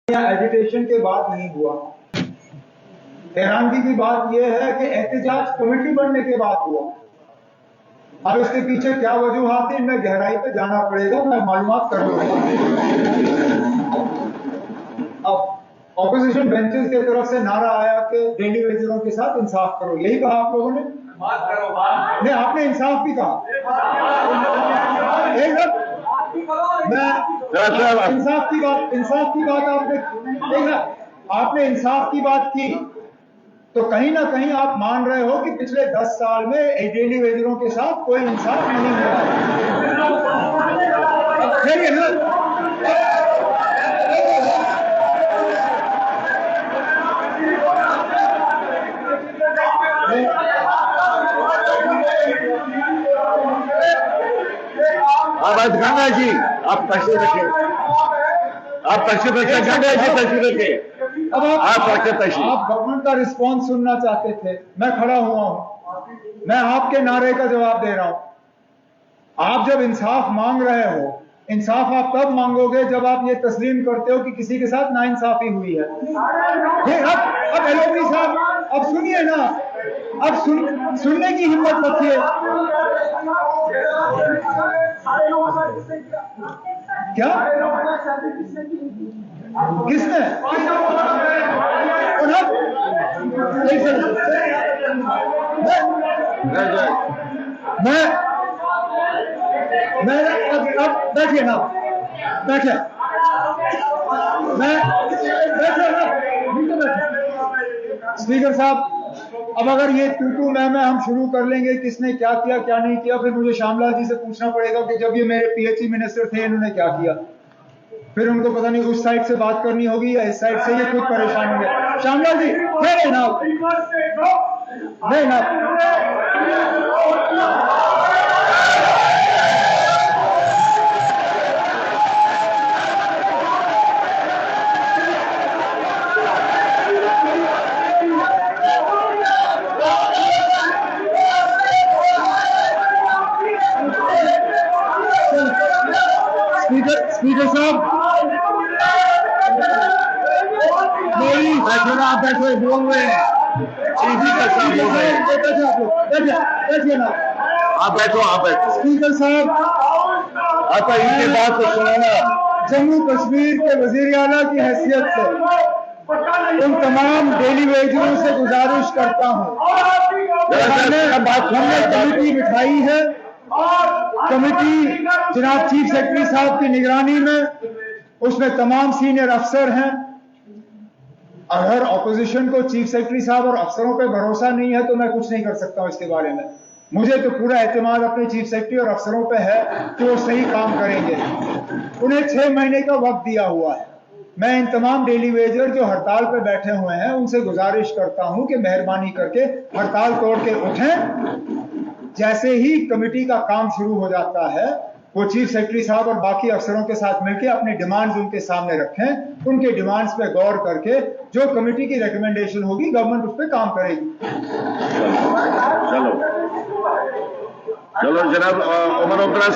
Agitation के बाद नहीं हुआ। हैरानगी की बात यह है कि एहतजाज कमेटी बनने के बाद हुआ। अब इसके पीछे क्या वजूहात है, इनमें गहराई पे जाना पड़ेगा, मैं मालूमात कर लूंगा। अब ऑपोजिशन बेंचेस की तरफ से नारा आया कि डेली वेजरों के साथ इंसाफ करो, यही कहा आप लोगों ने? बात करो, बात नहीं, आपने इंसाफ भी कहा। मैं इंसाफ की बात आपने इंसाफ की बात की, तो कहीं ना कहीं आप मान रहे हो कि पिछले 10 साल में डेली वेजरों के साथ कोई इंसाफ नहीं हुआ। गंगा जी आप तशरीफ रखें, गंगा जी तशरीफ रखें। अब आप गवर्नमेंट का रिस्पॉन्स सुनना चाहते थे, मैं खड़ा हुआ हूं, मैं आपके नारे का जवाब दे रहा हूं। आप जब इंसाफ मांग रहे हो, इंसाफ आप तब मांगोगे जब आप ये तस्लीम करते हो कि किसी के साथ नाइंसाफी हुई है। अब एलओपी साहब, अब सुनिए ना, अब सुनने की हिम्मत रखिए। क्या किसने? मैं अब बैठिए ना, बैठिए, स्पीकर साहब, अब अगर ये तू मैं हम शुरू कर लेंगे किसने क्या किया क्या नहीं किया, फिर मुझे श्यामलाल जी से पूछना पड़ेगा कि जब ये मेरे पीएचई मिनिस्टर थे इन्होंने क्या किया। फिर उनको पता नहीं उस साइड से बात करनी होगी या इस साइड से, ये खुद परेशान होंगे। श्यामलाल जी नहीं ना, नहीं ना, स्पीकर साहब मेरी आप बैठो, बोल रहे हैं, बैठिए ना, आप बैठो। स्पीकर साहब आपका इनके बात को सुनाना। जम्मू कश्मीर के वजीर आला की हैसियत से उन तमाम डेली वेजरों से गुजारिश करता हूँ, हमने कमेटी बिठाई है, कमेटी जनाब चीफ सेक्रेटरी साहब की निगरानी में, उसमें तमाम सीनियर अफसर हैं। अगर ऑपोजिशन को चीफ सेक्रेटरी साहब और अफसरों पे भरोसा नहीं है तो मैं कुछ नहीं कर सकता हूं इसके बारे में। मुझे तो पूरा एतमाद अपने चीफ सेक्रेटरी और अफसरों पे है कि वो सही काम करेंगे। उन्हें 6 महीने का वक्त दिया हुआ है। मैं इन तमाम डेली वेजर जो हड़ताल पे बैठे हुए हैं उनसे गुजारिश करता हूं कि मेहरबानी करके हड़ताल तोड़ के उठें। जैसे ही कमेटी का काम शुरू हो जाता है, वो चीफ सेक्रेटरी साहब और बाकी अफसरों के साथ मिलकर अपने डिमांड्स उनके सामने रखें। उनके डिमांड्स पे गौर करके जो कमेटी की रिकमेंडेशन होगी गवर्नमेंट उस पर काम करेगी। चलो जनाब उमर अब्दुल्ला